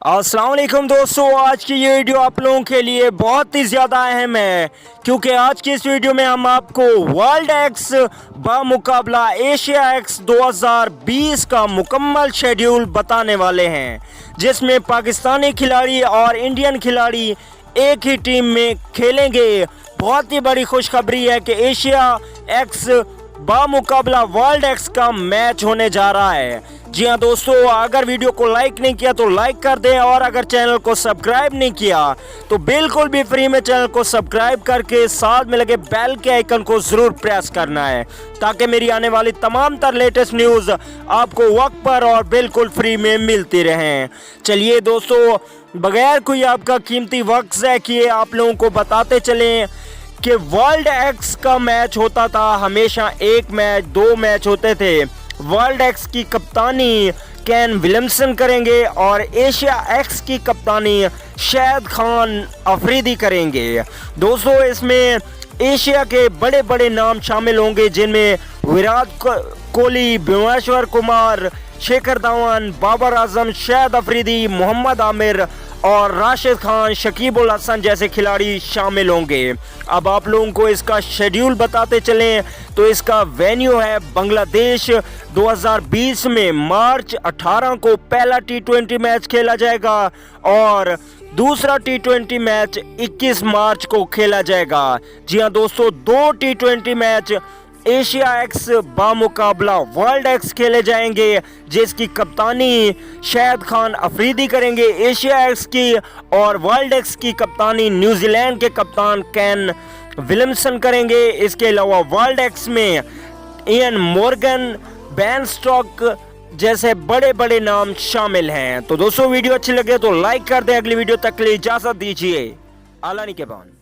अस्सलाम वालेकुम दोस्तों, आज की ये वीडियो आप लोगों के लिए बहुत ही ज़्यादा अहम है क्योंकि आज की इस वीडियो में हम आपको वर्ल्ड एक्स बामुकाबला एशिया एक्स 2020 का मुकम्मल शेड्यूल बताने वाले हैं, जिसमें पाकिस्तानी खिलाड़ी और इंडियन खिलाड़ी एक ही टीम में खेलेंगे। बहुत ही बड़ी खुशखबरी है कि एशिया एक्स बामुकाबला वर्ल्ड एक्स का मैच होने जा रहा है। जी हाँ दोस्तों, अगर वीडियो को लाइक नहीं किया तो लाइक कर दें और अगर चैनल को सब्सक्राइब नहीं किया तो बिल्कुल भी फ्री में चैनल को सब्सक्राइब करके साथ में लगे बेल के आइकन को ज़रूर प्रेस करना है ताकि मेरी आने वाली तमाम तर लेटेस्ट न्यूज़ आपको वक्त पर और बिल्कुल फ्री में मिलती रहें। चलिए दोस्तों, बगैर कोई आपका कीमती वक्त ज़ाया किए आप लोगों को बताते चलें कि वर्ल्ड एक्स का मैच होता था हमेशा एक मैच, दो मैच होते थे। वर्ल्ड एक्स की कप्तानी केन विलियमसन करेंगे और एशिया एक्स की कप्तानी शाहिद खान अफरीदी करेंगे। दोस्तों, इसमें एशिया के बड़े बड़े नाम शामिल होंगे जिनमें विराट कोहली, भुवनेश्वर कुमार, शिखर धवन, बाबर आजम, शाहिद अफरीदी, मोहम्मद आमिर और राशिद खान, शकीब उल हसन जैसे खिलाड़ी शामिल होंगे। अब आप लोगों को इसका शेड्यूल बताते चलें तो इसका वेन्यू है बांग्लादेश। 2020 में मार्च 18 को पहला T20 मैच खेला जाएगा और दूसरा T20 मैच 21 मार्च को खेला जाएगा। जी हाँ दोस्तों, दो T20 मैच एशिया एक्स बामुकाबला वर्ल्ड एक्स खेले जाएंगे जिसकी कप्तानी शाहिद खान अफरीदी करेंगे एशिया एक्स की, और वर्ल्ड एक्स की कप्तानी न्यूजीलैंड के कप्तान केन विलियमसन करेंगे। इसके अलावा वर्ल्ड एक्स में इयन मॉर्गन, बेन स्टोक्स जैसे बड़े बड़े नाम शामिल हैं। तो दोस्तों, वीडियो अच्छी लगे तो लाइक कर दें। अगली वीडियो तक के लिए इजाज़त दीजिए। आला निगहबान।